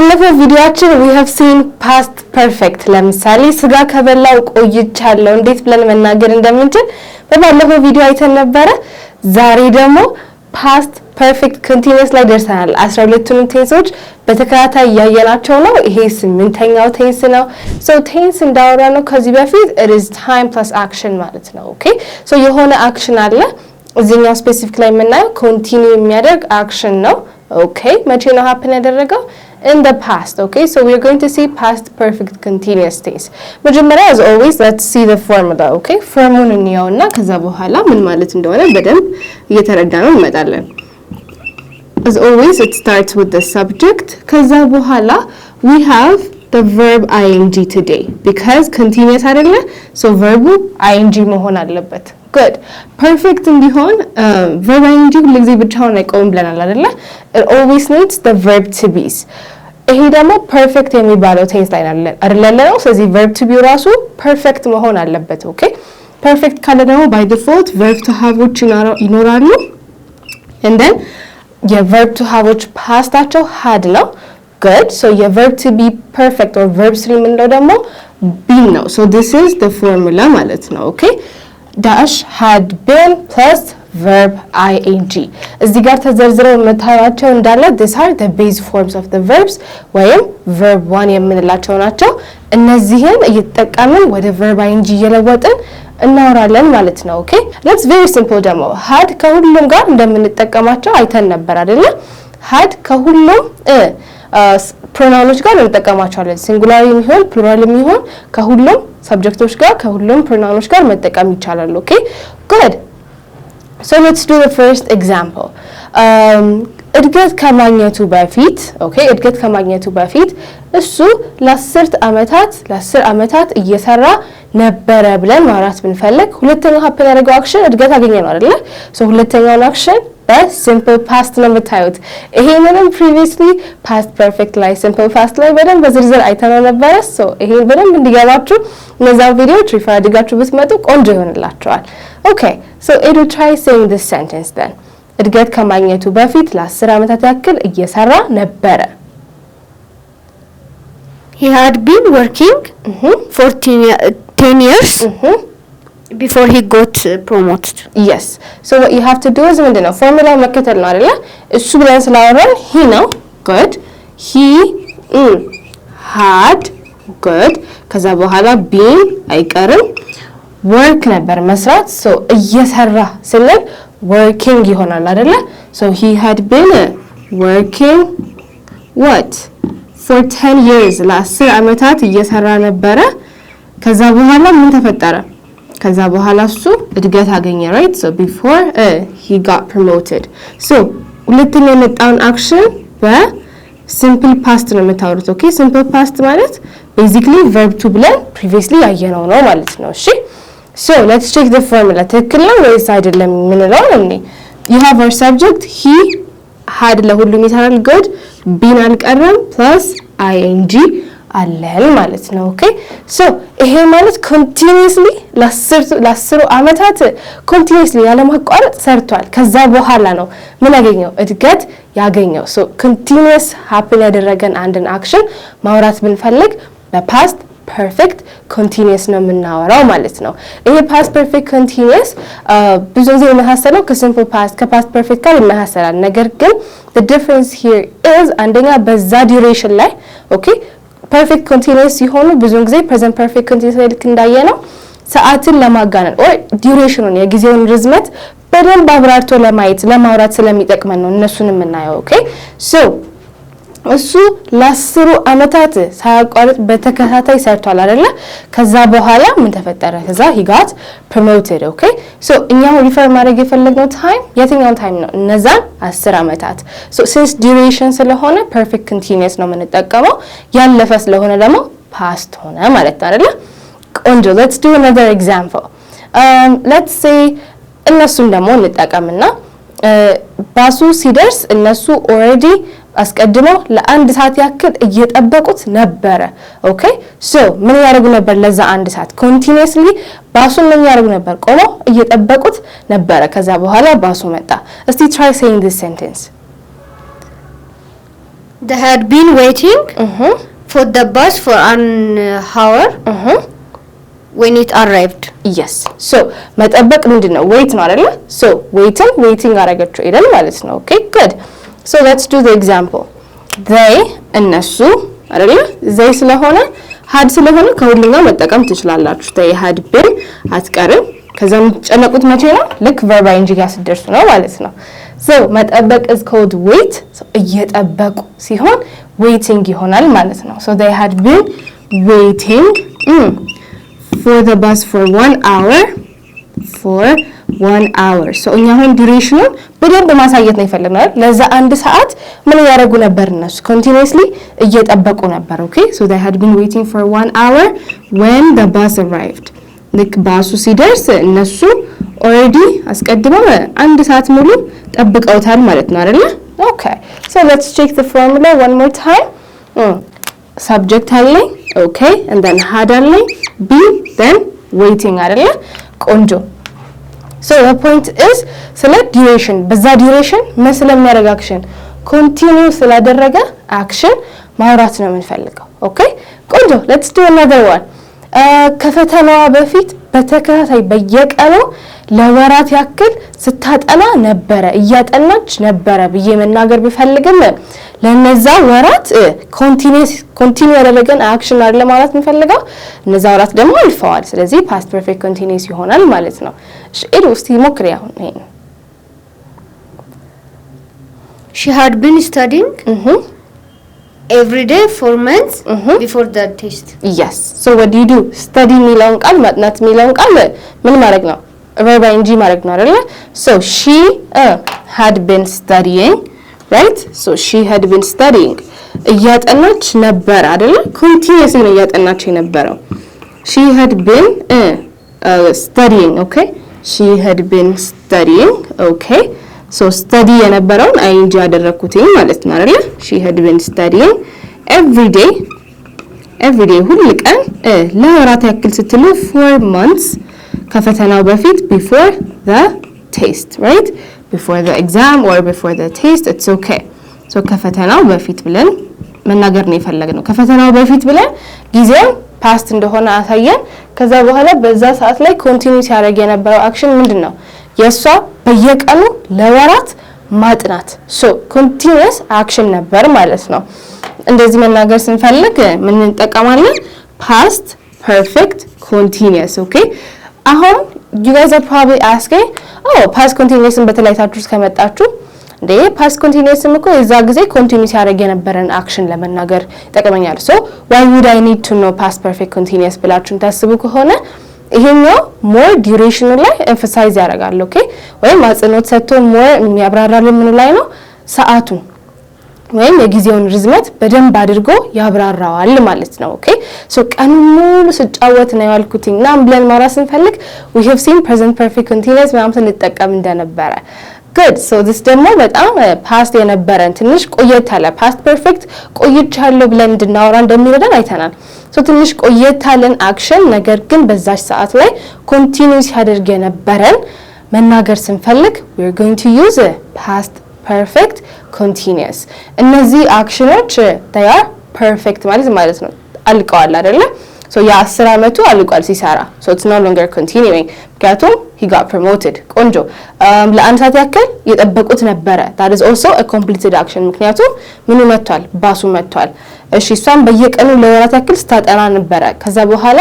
በባለፈው ቪዲዮአችን we have seen past perfect ለምሳሌ ስጋ ከበላው ቆይቻለሁ እንዴት ብለን መናገር እንደምንችል በባለፈው ቪዲዮ አይተን ነበር። ዛሬ ደግሞ past perfect continuous ላይ ደርሰናል። 12ቱን ቴንሶች በተከታታይ ያያናቸው ነው። ይሄ 8ኛው ቴንስ ነው። so tense እንዳወራ ነው ከዚህ በፊት it is time plus action ማለት ነው። ኦኬ so የሆነ አክሽን አለ እዚህኛው ስፔሲፊክ ላይ የምናየው ኮንቲኒው የሚያደርግ አክሽን ነው። Okay, መቼ ነው happen ያደረገው? In the past. Okay, so we're going to see past perfect continuous tense. መጀመሪያ as always let's see the formula. Okay, ፎርሙን እንየውና ከዛ በኋላ ምን ማለት እንደሆነ በደንብ እየተረዳነው እንመጣለን። As always it starts with the subject. ከዛ በኋላ we have the verb ing today because continuous አይደለ? So verb ing መሆን አለበት. Good. Perfect እንዲሆን verb ing ሁልጊዜ ብቻውን አይቆምም ብለናል አይደለ? It always needs the verb to be's. ይሄ ደግሞ perfect የሚባለው ቴንስ ላይ አይደለ ነው። ስለዚህ verb to be ራሱ perfect መሆን አለበት። ኦኬ perfect ካለ ደግሞ by default verb to haveዎች ይኖራሉ and then የverb to haveዎች ፓስታቸው had ነው። Good. So your verb to be perfect or verb 3 ምንለው ደግሞ been ነው. So this is the formula ማለት ነው. Okay? dash had been plus verb ing. እዚህ ጋር ተዘርዝረው መታያቸው እንዳለ these are the base forms of the verbs ወይም verb 1 የምንላቸው ናቸው። እነዚህን እየተጠቀምን ወደ verb ing እየለወጥን እናወራለን ማለት ነው። ኦኬ let's very simple ደግሞ had ከሁሉም ጋር እንደምንጠቀማቸው አይተን ነበር አይደለ? had ከሁሉም ፕሮናውኖች ጋር እንጠቀማቸዋለን። ሲንጉላር የሚሆን ፕሉራል የሚሆን ከሁሉም ሰብጀክቶች ጋር ከሁሉም ፕሮናውኖች ጋር መጠቀም ይቻላል። ኦኬ good. So let's do the first example. እድገት ከማግኘቱ በፊት ኦኬ እድገት ከማግኘቱ በፊት እሱ ለ10 ዓመታት እየሰራ ነበረ ብለን ማውራት ብንፈልግ ሁለተኛው happen ያደረገው አክሽን እድገት አገኘ ነው አይደለ? So ሁለተኛው አክሽን በሲምፕል ፓስት ነው የምታዩት። ይሄንንም previously past perfect ላይ simple past ላይ በደንብ በዝርዝር አይተነው ነበር። so ይሄን በደንብ እንዲገባችሁ እነዛው ቪዲዮዎች ሪፈር አድርጋችሁ ብትመጡ ቆንጆ ይሆንላችኋል። Okay, so Edu try saying this sentence then. እድገት ከማግኘቱ በፊት ለ10 ዓመታት ያክል እየሰራ ነበረ. He had been working for 10 years before he got promoted. Yes. So what you have to do is ምንድነው ፎርሙላው መከተል ነው አይደለ? እሱ ብለን ስላወራን he ነው good. He had good. ከዛ በኋላ been አይቀርም work ነበር መስራት. so እየሰራ ስንል working ይሆናል አይደለ? so he had been working what for 10 years ለ10 ዓመታት እየሰራ ነበረ። ከዛ በኋላ ምን ተፈጠረ? ከዛ በኋላ እሱ እድገት አገኘ right? so before he got promoted. so ሁለተኛ የመጣውን አክሽን በሲምፕል ፓስት ነው የምታወሩት። ኦኬ ሲምፕል ፓስት ማለት basically verb to ብለን previously ያየነው ነው ማለት ነው። እሺ so let's check the formula. ትክክል ነው ወይስ አይደለም ምንለው እንዴ? you have our subject he had ለሁሉም ይሰራል good been አልቀረም plus ing አለን ማለት ነው። ኦኬ so ይሄ ማለት continuously ለ10 ዓመታት continuously ያለማቋረጥ ሰርቷል። ከዛ በኋላ ነው ምን ያገኘው እድገት ያገኘው። so continuous happen ያደረገን አንድን አክሽን ማውራት ብንፈልግ በpast perfect continuous ነው የምናወራው ማለት ነው። ይሄ past perfect continuous ብዙ ጊዜ የሚመሳሰለው ከsimple past ከpast perfect ጋር ይመሳሰላል። ነገር ግን the difference here is አንደኛ በዛ duration ላይ ኦኬ perfect continuous ሲሆኑ ብዙ ጊዜ present perfect continuous ላይ ልክ እንዳየነው ሰዓትን ለማጋነን or durationን የጊዜውን ርዝመት በደንብ አብራርቶ ለማውራት ስለሚጠቅመን ነው እነሱን የምናየው። ኦኬ so እሱ ለ10 ዓመታት ሳያቋርጥ በተከታታይ ሰርቷል አይደለ? ከዛ በኋላ ምን ተፈጠረ? ከዛ he got promoted. okay so እኛው ሪፈር ማድረግ የፈለግነው ታይም የትኛውን ታይም ነው? እነዛን 10 ዓመታት። so since duration ስለሆነ perfect continuous ነው የምንጠቀመው። ያለፈ ስለሆነ ደግሞ past ሆነ ማለት አይደለ? ቆንጆ let's do another example. let's say እነሱን ደግሞ እንጠቀምና ባሱ ሲደርስ እነሱ already አስቀድመው ለአንድ ሰዓት ያክል እየጠበቁት ነበረ። ኦኬ ሶ ምን ያደርጉ ነበር? ለዛ አንድ ሰዓት ኮንቲኒየስሊ ባሱን ምን ያደርጉ ነበር? ቆመው እየጠበቁት ነበረ። ከዛ በኋላ ባሱ መጣ። እስቲ try saying this sentence. They had been waiting for the bus for an hour when it arrived. yes so መጠበቅ ምንድነው wait ነው አይደለ so waiting አረጋቸው አይደል ማለት ነው okay good so let's do the example they እነሱ አይደለ they ስለሆነ had ስለሆነ ከሁሉም ጋር መጠቀም ትችላላችሁ they had been አትቀርም ከዛም ጨነቁት መቼ ነው ልክ verb ing ጋር ሲደርሱ ነው ማለት ነው so መጠበቅ is called wait so እየጠበቁ ሲሆን waiting ይሆናል ማለት ነው so they had been waiting for the bus for 1 hour so እኛ አሁን ዱሬሽኑን በደንብ ማሳየት ነው የፈለግነው ለዛ አንድ ሰዓት ምን ያደርጉ ነበር እነሱ continuously እየጠበቁ ነበር okay so they had been waiting for 1 hour when the bus arrived ልክ ባሱ ሲደርስ እነሱ already አስቀድመው አንድ ሰዓት ሙሉ ጠብቀውታል ማለት ነው አይደል okay so let's check the formula one more time subject አለኝ okay and then had አለኝ be then waiting አይደል ቆንጆ so the point is ስለ duration በዛ duration መስለሚያደርግ action continue ስላደረገ action ማውራት ነው የምንፈልገው okay ቆንጆ let's do another one ከፈተናዋ በፊት በተከታታይ በየቀኑ ለወራት ያክል ስታጠና ነበረ እያጠናች ነበረ ብዬ መናገር ቢፈልግም ለነዛ ወራት ኮንቲኒው ያደረገን አክሽን አለ ማለት እንፈልጋው እነዛ ወራት ደግሞ አልፈዋል ስለዚህ past perfect continuous ይሆናል ማለት ነው እሺ እስቲ ሞክሪ አሁን ይሄን she had been studying every day for months before the test yes so what do you do study ሚለውን ቃል ማጥናት ሚለውን ቃል ምን ማድረግ ነው verb ing ማድረግ ነው አይደል so she had been studying right so she had been studying እያጠናች ነበር አይደል continuously ነው እያጠናች የነበረው she had been studying okay she had been studying okay so study የነበረውን ing ያደረኩትኝ ማለት ነው አይደል she had been studying every day ሁሉ ቀን ለወራት ያክል ስትሉ 4 months ከፈተናው በፊት before the test right before the exam or before the test it's okay so ከፈተናው በፊት ብለን መናገር ነው የፈለግነው ከፈተናው በፊት ብለን ጊዜው past እንደሆነ አሳየን ከዛ በኋላ በዛ ሰዓት ላይ ኮንቲኒው ሲያደርግ የነበረው አክሽን ምንድነው የሷ በየቀኑ ለወራት ማጥናት so continuous action ነበር ማለት ነው እንደዚህ መናገር ስንፈልግ ምን እንጠቀማለን past perfect continuous okay አሁን you guys are probably asking past continuous በተለይታችሁ ከመጣችሁ እንዴ past continuous እኮ የዛ ጊዜ continuous ያደርግ የነበረን አክሽን ለመናገር ይጠቅመኛል so why would I need to know past perfect continuous ብላችሁ ታስቡ ከሆነ ይሄኛው more duration ላይ emphasize ያደርጋል okay ወይም አጽንኦት ሰጥቶ more የሚያብራራልን ምን ላይ ነው ሰዓቱን ወይም የጊዜውን ርዝመት በደንብ አድርጎ ያብራራዋል ማለት ነው okay so ቀኑ ሙሉ ስጫወት ነው ያልኩትኝና ብለን ማውራት ስንፈልግ we have seen present perfect continuous ማለት ልጠቀም እንደነበረ good so this ደግሞ በጣም past የነበረን ትንሽ ቆየት አለ past perfect ቆይቻለሁ ብለን እንድናወራ እንደሚረዳን አይተናል so ትንሽ ቆየት አለን አክሽን ነገር ግን በዛች ሰዓት ላይ continuous ያደርግ የነበረን መናገር ስንፈልግ we are going to use past perfect continuous እነዚህ አክሽኖች they are perfect ማለት ነው አልቀዋል አይደለ so ያ 10 አመቱ አልቋል ሲሰራ so it's no longer continuing ምክንያቱም he got promoted ቆንጆ ለአንድ ሰዓት ያክል የጠበቁት ነበረ that is also a completed action ምክንያቱም ምኑ መጥቷል ባሱ መጥቷል እሺ እሷም በየቀኑ ለወራት ያክል ስታጠና ነበረ ከዛ በኋላ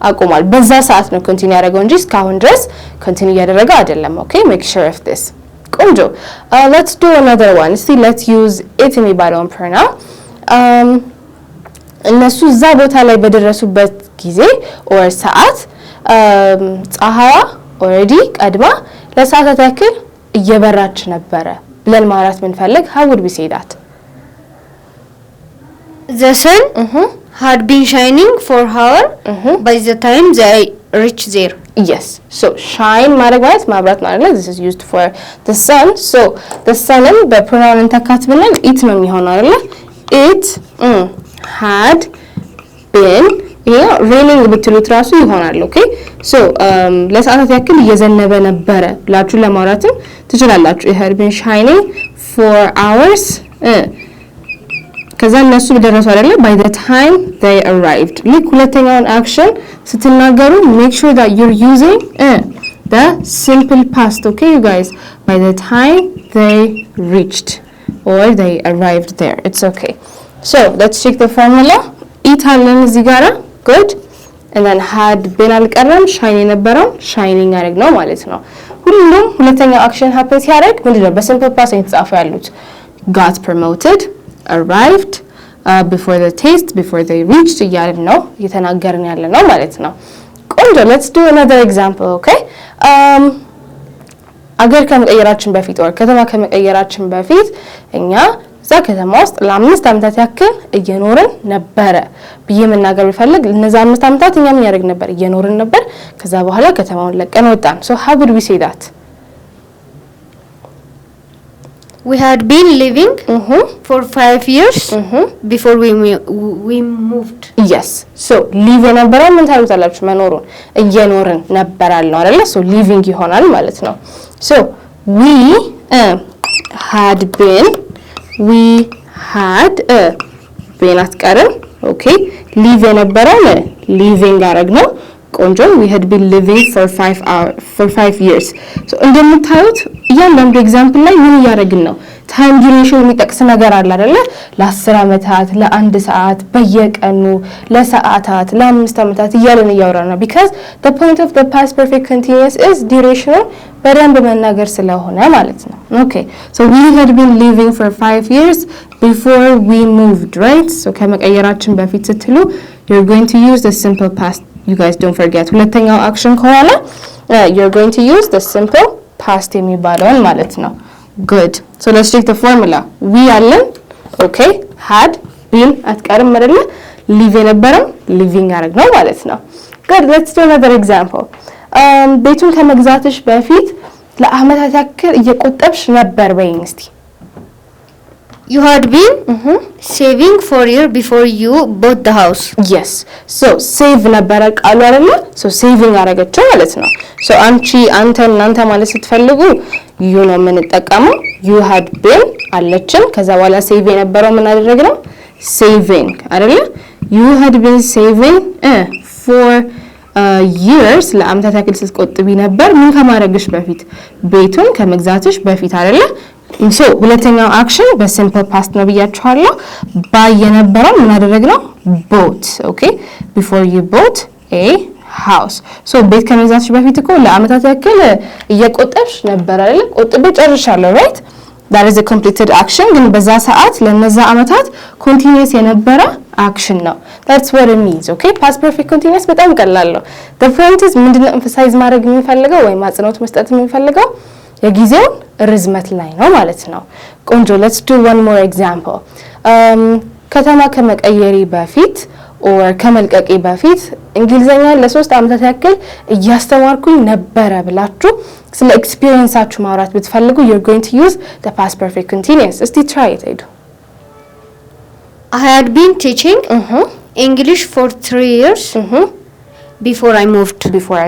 አቆማል በዛ ሰዓት ነው continue ያደረገው እንጂ እስካሁን ድረስ continue ያደረገ አይደለም okay make sure of this ቆንጆ let's do another one see let's use it የሚባለውን pronoun እነሱ እዛ ቦታ ላይ በደረሱበት ጊዜ or ሰዓት ፀሐይዋ already ቀድማ ለሰዓታት ያክል እየበራች ነበረ ብለን ማውራት ምንፈልግ how would we say that the sun had been shining for hour by the time they reached there yes so shine ማለት ማብራት ማለት ነው this is used for the sun so the sun በpronoun እንተካት ብለን it ነው የሚሆነው አይደል it had been raining ብትሉት ራሱ ይሆናል ኦኬ so ለሰዓታት ያክል እየዘነበ ነበረ ብላችሁ ለማውራትም ትችላላችሁ it had been shining for hours ከዛ እነሱ በደረሱ አይደለ by the time they arrived ልክ ሁለተኛውን አክሽን ስትናገሩ make sure that you're using the simple past. Okay you guys, by the time they reached or they arrived there, it's okay. So let's check the formula. eat አለን እዚህ ጋራ good, and then had been አልቀረም shine የነበረው shining ያደረግ ነው ማለት ነው። ሁሉም ሁለተኛው አክሽን happen ሲያደርግ ምንድነው በሲምፕል ፓስት የተጻፈው ያሉት got promoted, arrived, before the taste, before they reached እያልን ነው እየተናገርን ያለ ነው ማለት ነው። ቆንጆ let's do another example. okay አገር ከመቀየራችን በፊት or ከተማ ከመቀየራችን በፊት እኛ እዛ ከተማ ውስጥ ለ5 አመታት ያክል እየኖርን ነበረ ብዬ መናገር ቢፈልግ እነዛ 5 አመታት እኛ ምን ያደርግ ነበር እየኖርን ነበር ከዛ በኋላ ከተማውን ለቀን ወጣን so how would we say that? We had been living for 5 years before we moved. Yes. So live የነበረው ምን ታሉታላችሁ መኖሩን እየኖርን ነበራልነው አይደለ so living ይሆናል ማለት ነው so we had been አትቀርም okay live የነበረው living አረግነው ቆንጆ we had been living for 5 years so እንደምታዩት እያንዳንዱ ኤግዛምፕል ላይ ምን ያደርግን ነው ታይም ዱሬሽን የሚጠቅስ ነገር አለ አይደለ ለ10 አመታት ለ1 ሰዓት በየቀኑ ለሰዓታት ለ5 አመታት እያለን ያወራና because the point of the past perfect continuous is duration በደንብ መናገር ስለሆነ ማለት ነው okay so we had been living for 5 years before we moved right so ከመቀየራችን በፊት ስትሉ you're going to use the simple past. You guys don't forget ሁለተኛው አክሽን ከሆነ you're going to use the simple past የሚባለውን ማለት ነው good so let's check the formula we አለን okay had been አትቀርም አይደለ live የነበረው living ያደረግነው ማለት ነው good let's do another example ቤቱን ከመግዛትሽ በፊት ለአመታት ያክል እየቆጠብሽ ነበር በይኝ እስቲ You had been saving for a year before you bought the house. Yes. So save ነበረ ቃሉ አይደለ? So saving አረጋቸው ማለት ነው. So አንተ ማለት ስትፈልጉ you ነው የምንጠቀመው. You had been አለችን ከዛ በኋላ save የነበረው ምን አደረግነው? Saving አይደለ? You had been saving for years ለአመታት ያክል ስትቆጥቢ ነበር ምን ከማድረግሽ በፊት ቤቱን ከመግዛትሽ በፊት አይደለ? so ሁለተኛው አክሽን በሲምፕል ፓስት ነው ብያችኋለሁ ባይ የነበረው ምን አደረግነው bought okay before you bought a house so ቤት ከመግዛትሽ በፊት እኮ ለአመታት ያክል እየቆጠብሽ ነበር አይደል ቆጥቤ ጨርሻለሁ right that is a completed action ግን በዛ ሰዓት ለነዛ አመታት continuous የነበረ action ነው that's what it means okay past perfect continuous በጣም ቀላል ነው the point is ምንድነው emphasize ማድረግ የሚፈልገው ወይ ማጽኖት መስጠት የሚፈልገው የጊዜው ርዝመት ላይ ነው ማለት ነው ቆንጆ let's do one more example ከተማ ከመቀየሪ በፊት or ከመልቀቂ በፊት እንግሊዘኛ ለ3 አመታት ያክል እያስተማርኩኝ ነበረ ብላችሁ ስለ ኤክስፒሪየንሳችሁ ማውራት ብትፈልጉ you're going to use the past perfect continuous እስቲ try it አይዱ I had been teaching English for 3 years before I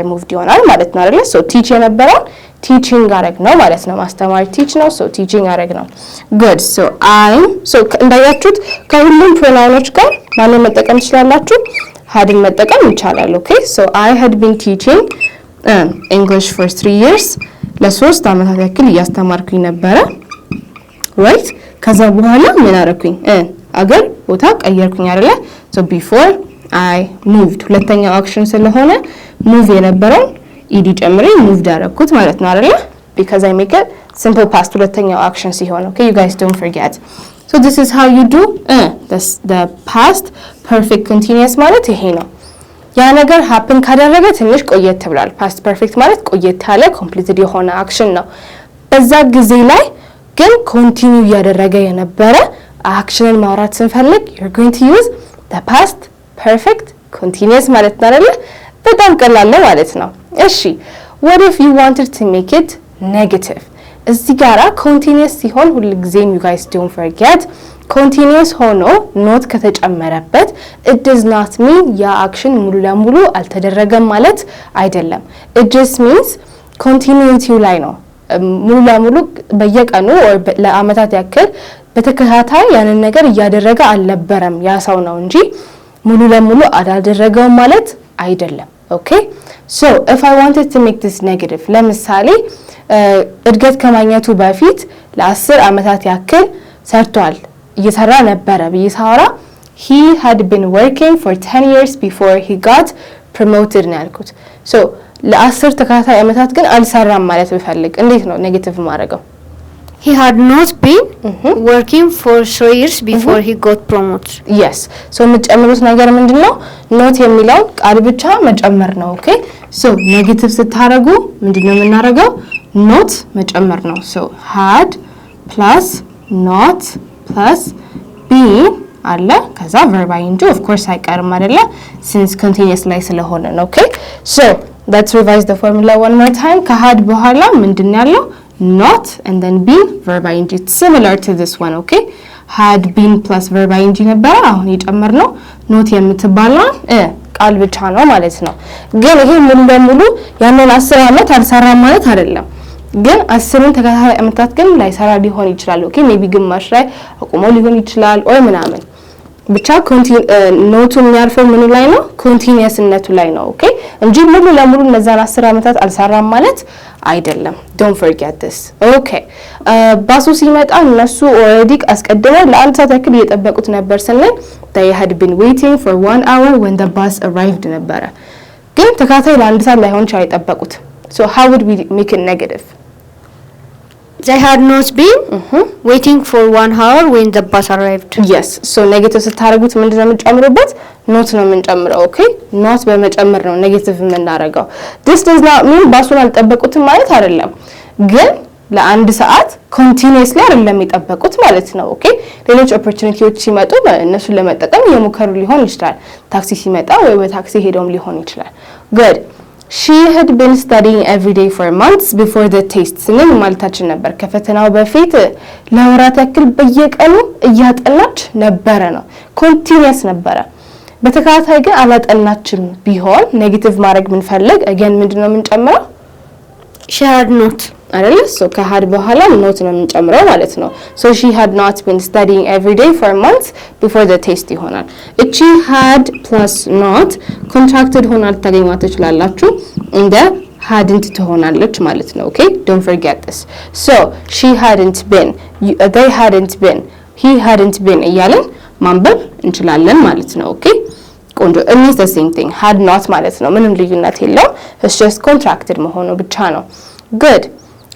moved ይሆናል ማለት ነው አይደል so teach የነበረው teaching አረግ ነው ማለት ነው ማስተማር teach ነው so teaching አረግ ነው good so እንዳያችሁት ከሁሉም ፕሮናውኖች ጋር ማንን መጠቀም ትችላላችሁ hadን መጠቀም ይቻላል okay so I had been teaching English for 3 years ለ3 አመታት ያክል እያስተማርኩኝ ነበረ right ከዛ በኋላ ምን አረኩኝ አገር ቦታ ቀየርኩኝ አይደለ so before I moved ሁለተኛው አክሽን ስለሆነ move የነበረው ed ጨምሬ moved አረኩት ማለት ነው አይደለ because I make it simple past ሁለተኛው አክሽን ሲሆን okay you guys don't forget so this is how you do the past perfect continuous ማለት ይሄ ነው ያ ነገር happen ካደረገ ትንሽ ቆየት ብሏል past perfect ማለት ቆየት ያለ completed የሆነ አክሽን ነው በዛ ጊዜ ላይ ግን continue ያደረገ የነበረ አክሽንን ማውራት ስንፈልግ you're going to use the past perfect continuous ማለት ነው አይደለ በጣም ቀላል ነው ማለት ነው እሺ what if you wanted to make it negative እዚህ ጋራ continuous ሲሆን ሁሉ ጊዜም you guys don't forget continuous ሆኖ ኖት ከተጨመረበት it does not mean ያ አክሽን ሙሉ ለሙሉ አልተደረገም ማለት አይደለም it just means continuity ላይ ነው ሙሉ ለሙሉ በየቀኑ or ለአመታት ያክል በተከታታይ ያንን ነገር እያደረገ አልነበረም ያ ሰው ነው እንጂ ሙሉ ለሙሉ አላደረገውም ማለት አይደለም። ኦኬ ሶ if I wanted to make this negative ለምሳሌ እድገት ከማግኘቱ በፊት ለ10 አመታት ያክል ሰርቷል እየሰራ ነበረ ብይሳራ he had been working for 10 years before he got promoted ነው ያልኩት። ሶ ለ10 ተከታታይ አመታት ግን አልሰራም ማለት ብፈልግ እንዴት ነው ኔጌቲቭ ማድረገው? He had not been working for 3 years before he got promoted. Yes. So መጨመሩት ነገር ምንድነው? not የሚለው ቃል ብቻ መጨመር ነው። ኦኬ so ኔጌቲቭ ስታረጉ ምንድነው የምናረገው? not መጨመር ነው። so had plus not plus been አለ ከዛ verb ing of course አይቀርም አይደለ? since continuous ላይ ስለሆነ ነው። ኦኬ so let's revise the formula one more time. ከhad በኋላ ምንድነው ያለው? not and then been verb ing. It's similar to this one. Okay, had been plus verb ing ነበር አሁን የጨመርነው not የምትባለው ቃል ብቻ ነው ማለት ነው። ግን ይሄ ሙሉ ለሙሉ ያንን 10 አመት አልሰራም ማለት አይደለም። ግን 10ን ተከታታይ አመታት ግን ላይሰራ ሊሆን ይችላል። ኦኬ ሜቢ ግማሽ ላይ አቁሞ ሊሆን ይችላል ወይ ምናምን ብቻ ኖቱ የሚያርፈው ምኑ ላይ ነው? ኮንቲኒየስነቱ ላይ ነው። ኦኬ እንጂ ሙሉ ለሙሉ እነዛን 10 አመታት አልሰራም ማለት አይደለም። don't forget this. okay ባሱ ሲመጣ እነሱ ኦሬዲ አስቀድመው ለአንድ ሰዓት ያክል እየጠበቁት ነበር ስንል they had been waiting for 1 hour when the bus arrived ነበረ። ግን ተከታታይ ለአንድ ሰዓት ላይሆን ይችላል የጠበቁት። so how would we make it negative? They had not been waiting for 1 hour when the bus arrived. Yes. So negative ስታረጉት ምንድነው የምንጨምሩበት? not ነው የምንጨምረው። ኦኬ not በመጨመር ነው ኔጌቲቭ የምናረጋው። this does not mean ባሱን አልጠበቁትም ማለት አይደለም። ግን ለአንድ ሰዓት continuously አይደለም የጠበቁት ማለት ነው። ኦኬ ሌሎች ኦፖርቹኒቲዎች ሲመጡ እነሱን ለመጠቀም የሞከሩ ሊሆን ይችላል። ታክሲ ሲመጣ ወይ በታክሲ ሄደውም ሊሆን ይችላል። good. She had been studying every day for months before the test. ስንል ማለታችን ነበር ከፈተናው በፊት ለወራት ያክል በየቀኑ እያጠናች ነበረ ነው። ኮንቲኒየስ ነበረ። በተከታታይ ግን አላጠናችም ቢሆን ኔጌቲቭ ማድረግ ምንፈልግ again ምንድነው የምንጨምረው? she had not አይደል? so ከhad በኋላ not ነው የምንጨምረው ማለት ነው። so she had not been studying every day for months before the test ይሆናል። እቺ had plus not contracted ሆና ልታገኟት ትችላላችሁ እንደ hadn't ትሆናለች ማለት ነው። okay don't forget this. so she hadn't been, they hadn't been, he hadn't been እያለን ማንበብ እንችላለን ማለት ነው። okay ቆንጆ it means the same thing. had not ማለት ነው ምንም ልዩነት የለውም። it's just contracted መሆኑ ብቻ ነው። good.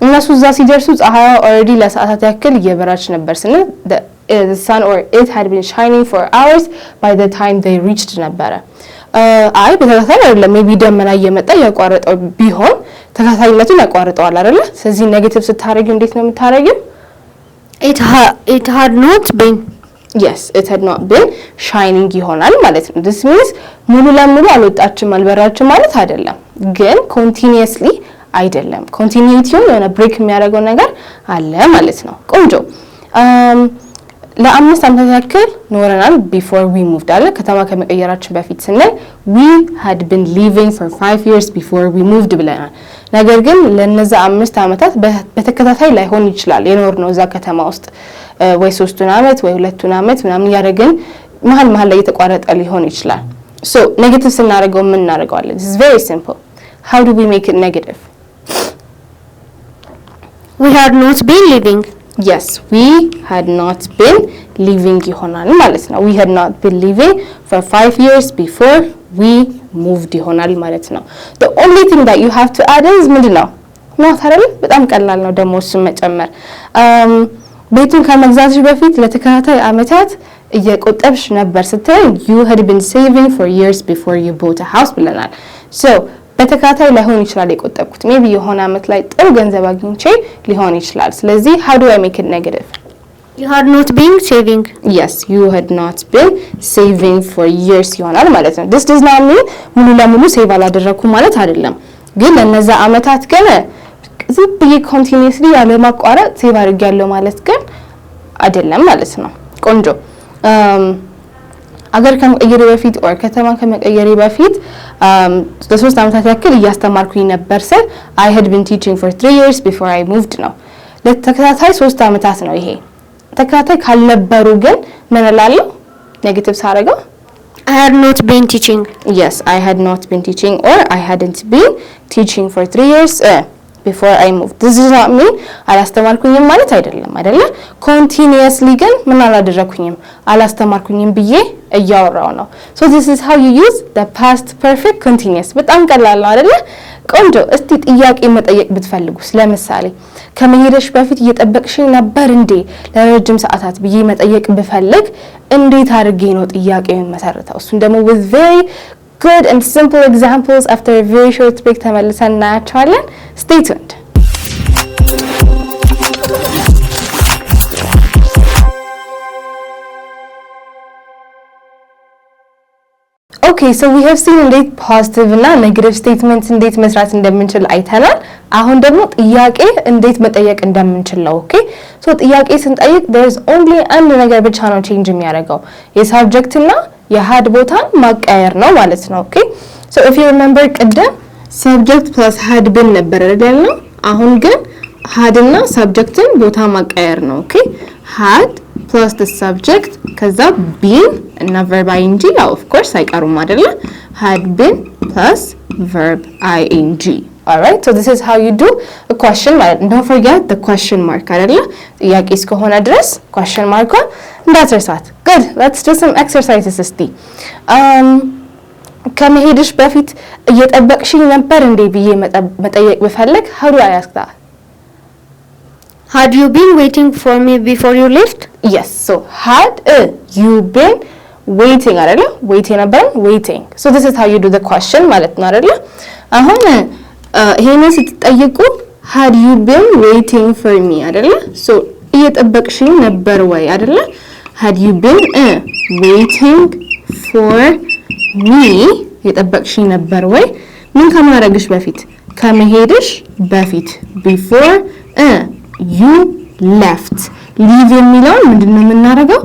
እነሱ እዛ ሲደርሱ ፀሐይዋ ኦሬዲ ለሰዓታት ያክል እየበራች ነበር ስንል the sun or it had been shining for hours by the time they reached ነበረ። አይ በተከታታይ አይደለም ሜቢ ደመና እየመጣ ያቋረጠው ቢሆን ተከታታይነቱን ያቋርጠዋል አይደለ? ስለዚህ ኔጌቲቭ ስታረጊው እንዴት ነው የምታረጊው? it had not been. yes it had not been shining ይሆናል ማለት ነው። this means ሙሉ ለሙሉ አልወጣችም አልበራችም ማለት አይደለም። ግን continuously አይደለም። ኮንቲኒዩቲውን የሆነ ብሬክ የሚያደርገው ነገር አለ ማለት ነው። ቆንጆ ለ5 አመታት ያክል ኖረናል before we moved አለ ከተማ ከመቀየራችን በፊት ስንል we had been living for 5 years before we moved ብለናል። ነገር ግን ለነዛ 5 አመታት በተከታታይ ላይሆን ይችላል የኖር ነው እዛ ከተማ ውስጥ ወይ 3 አመት ወይ 2 አመት ምናምን ያደረግን መሀል ላይ የተቋረጠ ሊሆን ይችላል። so ኔጌቲቭ ስናደርገው ምን እናደርገዋለን? this is very simple. how do we make it negative? we had not been living. yes we had not been living ይሆናል ማለት ነው። we had not been living for 5 years before we moved ይሆናል ማለት ነው። the only thing that you have to add is ምንድነው? not አይደል? በጣም ቀላል ነው ደግሞ እሱን መጨመር። ቤቱን ከመግዛትሽ በፊት ለተከታታይ አመታት እየቆጠብሽ ነበር ስትል you had been saving for years before you bought a house ብለናል። so በተከታታይ ላይሆን ይችላል የቆጠብኩት ሜቢ የሆነ አመት ላይ ጥሩ ገንዘብ አግኝቼ ሊሆን ይችላል። ስለዚህ how do I make it negative? you had not been saving. yes you had not been saving for years ይሆናል ማለት ነው። this does not mean ሙሉ ለሙሉ ሴቭ አላደረኩም ማለት አይደለም። ግን ለነዛ አመታት ግን ዝም ብዬ ኮንቲኒዩስሊ ያለ ማቋረጥ ሴቭ አድርጌያለሁ ማለት ግን አይደለም ማለት ነው። ቆንጆ አገር ከመቀየሬ በፊት or ከተማ ከመቀየሬ በፊት ለ3 አመታት ያክል እያስተማርኩኝ ነበር ስል I had been teaching for 3 years before I moved ነው። ለተከታታይ 3 አመታት ነው ይሄ ተከታታይ ካልነበሩ ግን ምን እላለሁ? ኔጌቲቭ ሳረገው I had not been teaching. Yes, I had not been teaching or I hadn't been teaching for 3 years before I moved. This does not mean አላስተማርኩኝም ማለት አይደለም አይደለ? Continuously ግን ምን አላደረኩኝም አላስተማርኩኝም ብዬ እያወራው ነው። So this is how you use the past perfect continuous. በጣም ቀላል ነው አይደለ? ቆንጆ። እስቲ ጥያቄ መጠየቅ ብትፈልጉስ ለምሳሌ ከመሄድሽ በፊት እየጠበቅሽኝ ነበር እንዴ ለረጅም ሰዓታት ብዬ መጠየቅ ብፈልግ እንዴት አድርጌ ነው ጥያቄውን መሰረተው? እሱን ደግሞ with very good and simple examples after a very short break ተመልሰን እናያቸዋለን. Stay tuned. Okay, so we have seen እንዴት ፖዚቲቭ እና ኔጌቲቭ ስቴትመንትስ እንዴት መስራት እንደምንችል አይተናል። አሁን ደግሞ ጥያቄ እንዴት መጠየቅ እንደምንችል ነው። ኦኬ ሶ ጥያቄ ስንጠይቅ there is only አንድ ነገር ብቻ ነው ቼንጅ የሚያደርገው የሳብጀክት እና የሃድ ቦታን ማቀየር ነው ማለት ነው። ኦኬ ሶ if you remember ቅድም subject plus had been ነበር አይደል ነው። አሁን ግን had እና subjecትን ቦታ ማቀየር ነው። ኦኬ had plus the subject ከዛ been እና verb ing of course አይቀሩም አይደለ? had been plus verb ing. Alright, so this is how you do a question mark. Don't forget the question mark አይደለ? ጥያቄ እስከሆነ ድረስ question mark እንዳትረሳት. Good, let's do some exercises እስቲ. ከመሄድሽ በፊት እየጠበቅሽኝ ነበር እንዴ ብዬ መጠየቅ ብፈልግ how do I ask that? Had you been waiting for me before you left? Yes, so had you been waiting አይደለ? waiting ነበር waiting. So this is how you do the question ማለት ነው አይደለ? አሁን ይሄንን ስትጠይቁ had you been waiting for me አይደለ? so እየጠበቅሽኝ ነበር ወይ አይደለ? had you been waiting for me እየጠበቅሽኝ ነበር ወይ ምን ከማድረግሽ በፊት ከመሄድሽ በፊት before you left. leave የሚለውን ምንድነው የምናደርገው?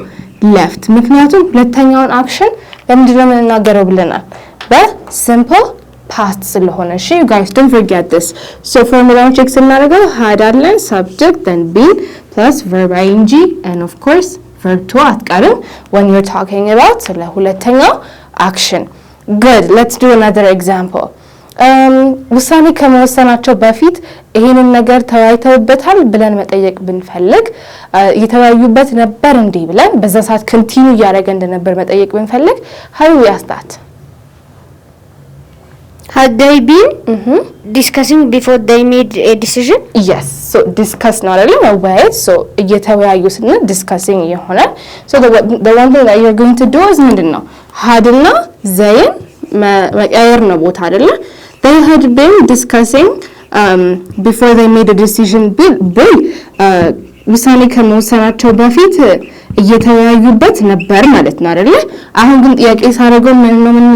left ምክንያቱም ሁለተኛውን አክሽን ለምንድነው የምንናገረው ብለናል? በሲምፕል past ስለሆነ እሺ you guys don't forget this. so ፎርሙላውን ቼክ ስናደርገው had አለን subject then been plus verb ing and of course verb to አትቀርም when you're talking about ስለ ሁለተኛው አክሽን. good, let's do another example. ውሳኔ ከመወሰናቸው በፊት ይሄንን ነገር ተወያይተውበታል ብለን መጠየቅ ብንፈልግ እየተወያዩበት ነበር እንዴ ብለን በዛ ሰዓት ኮንቲኒው ያደረገ እንደነበር መጠየቅ ብንፈልግ how do we ask that? Had they been discussing before they made a decision? Yes, so discuss ነው አይደል? መወያየት so እየተወያዩ ስንል discussing ይሆናል. so the one thing that you're going to do is ምንድነው had እና ዘይን መቀየር ነው ቦታ አይደለ? they had been discussing before they made a decision ብል ውሳኔ ከመወሰናቸው በፊት እየተወያዩበት ነበር ማለት ነው አይደለ? አሁን ግን ጥያቄ ሳረገው ምን ነው ምን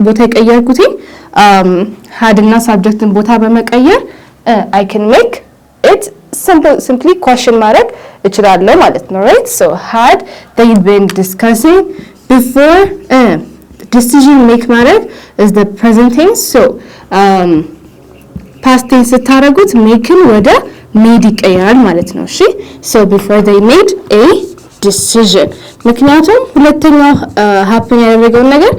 ቦታ የቀየርኩት had እና subjecትን ቦታ በመቀየር I can make it simply question ማድረግ እችላለሁ ማለት ነው right? so had they been discussing before decision make ማድረግ is the present tense. so past tense ስታረጉት makeን ወደ made ይቀየራል ማለት ነው እሺ so before they made a decision ምክንያቱም ሁለተኛው happen ያደረገው ነገር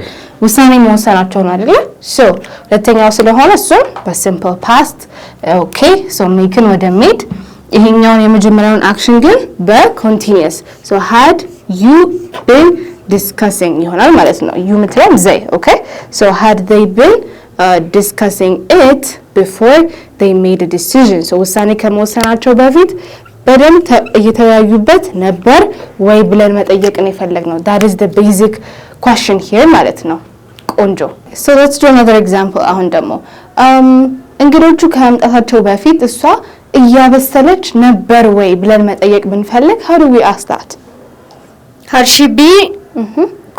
ውሳኔ መወሰናቸው ነው አይደል? so ሁለተኛው ስለሆነ እሱን በsimple past okay so makeን ወደ made ይሄኛውን የመጀመሪያውን አክሽን ግን በcontinuous so had you been discussing ይሆናል ማለት ነው you ምትለም they okay so had they been discussing it before they made a decision so ውሳኔ ከመወሰናቸው በፊት በደንብ እየተወያዩበት ነበር ወይ ብለን መጠየቅን የፈለግነው that is the basic question here ማለት ነው ቆንጆ so let's do another example አሁን ደግሞ እንግዶቹ ከመምጣታቸው በፊት እሷ እያበሰለች ነበር ወይ ብለን መጠየቅ ብንፈልግ how do we ask that? Had she been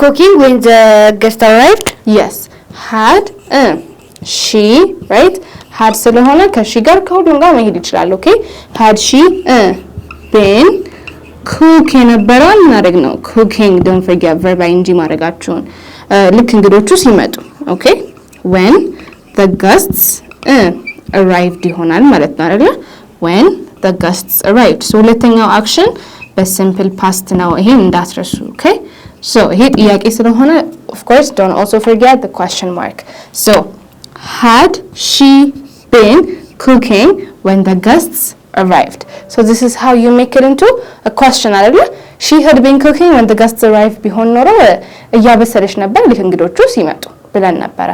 cooking when the guest arrived? yes had she right had ስለሆነ ከሺ ጋር ከሁሉም ጋር መሄድ ይችላል okay had she been cook የነበረውን እናደርግ ነው cooking don't forget verb ing ማድረጋችሁን ልክ እንግዶቹ ሲመጡ okay when the guests arrived ይሆናል ማለት ነው አይደል when the guests arrived so ሁለተኛው አክሽን በሲምፕል ፓስት ነው። ይሄን እንዳትረሱ። ኦኬ ሶ ይሄ ጥያቄ ስለሆነ of course don't also forget the question mark. So had she been cooking when the guests arrived? So this is how you make it into a question አይደለ? she had been cooking when the guests arrived ቢሆን ኖሮ እያበሰለች ነበር ልክ እንግዶቹ ሲመጡ ብለን ነበረ።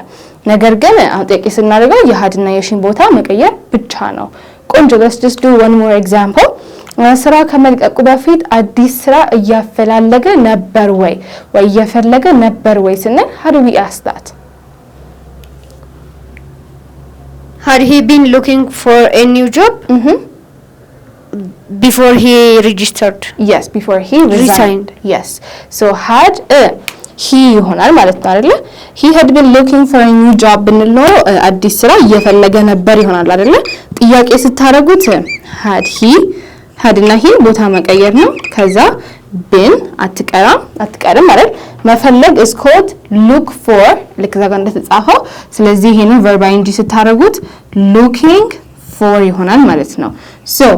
ነገር ግን አሁን ጥያቄ ስናደርገው የሀድና የሺን ቦታ መቀየር ብቻ ነው። ቆንጆ let's just do one more example. ስራ ከመልቀቁ በፊት አዲስ ስራ እያፈላለገ ነበር ወይ እየፈለገ ነበር ወይ ስንል how do we ask that? Had he been looking for a new job? Before he registered? Yes, before he resigned. Yes. So had he ይሆናል ማለት ነው አይደለ? he had been looking for a new job ብንል ኖሮ አዲስ ስራ እየፈለገ ነበር ይሆናል አይደለ? ጥያቄ ስታረጉት had እና he ቦታ መቀየር ነው። ከዛ been አትቀርም አይደል? መፈለግ is called look for ልክ እዛ ጋር እንደተጻፈው። ስለዚህ ይሄንን verb ing ስታረጉት looking for ይሆናል ማለት ነው። so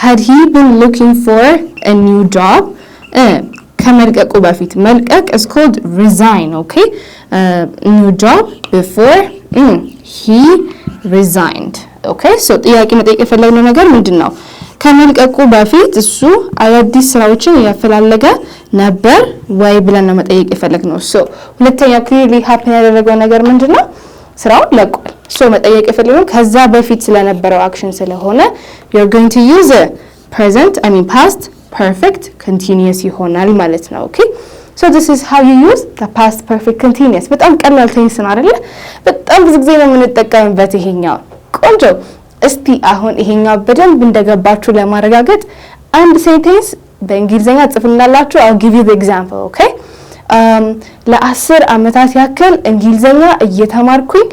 had he been looking for a new job? ከመልቀቁ በፊት መልቀቅ is called resign. okay new job before he resigned. okay so ጥያቄ መጠየቅ የፈለግነው ነገር ምንድነው? ከመልቀቁ በፊት እሱ አዳዲስ ስራዎችን ያፈላለገ ነበር ወይ ብለን ነው መጠየቅ የፈለግነው። so ሁለተኛው clearly happen ያደረገው ነገር ምንድነው? ስራውን ለቋል። so መጠየቅ የፈለግነው ከዛ በፊት ስለነበረው አክሽን ስለሆነ you're going to use a past perfect continuous ይሆናል ማለት ነው። okay so this is how you use the past perfect continuous። በጣም ቀላል ቴንስ ነው አይደለ? በጣም ብዙ ጊዜ ነው የምንጠቀምበት ይሄኛው። ቆንጆ እስቲ አሁን ይሄኛው በደንብ እንደገባችሁ ለማረጋገጥ አንድ ሴንቴንስ በእንግሊዘኛ ጽፍናላችሁ። I'll give you the example. okay ለ10 አመታት ያክል እንግሊዘኛ እየተማርኩኝ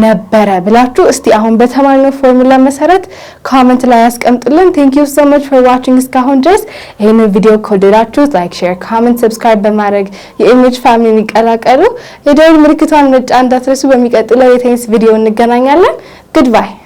ነበረ ብላችሁ እስቲ አሁን በተማርነው ፎርሙላ መሰረት ኮሜንት ላይ አስቀምጡልን። thank you so much for watching እስካሁን ድረስ። ይሄንን ቪዲዮ ከወደዳችሁ ላይክ፣ ሼር፣ ኮሜንት፣ ሰብስክራይብ በማድረግ የኢሜጅ ፋሚሊ ይቀላቀሉ። የደወል ምልክቷን መጫን እንዳትረሱ። በሚቀጥለው የቴንስ ቪዲዮ እንገናኛለን። goodbye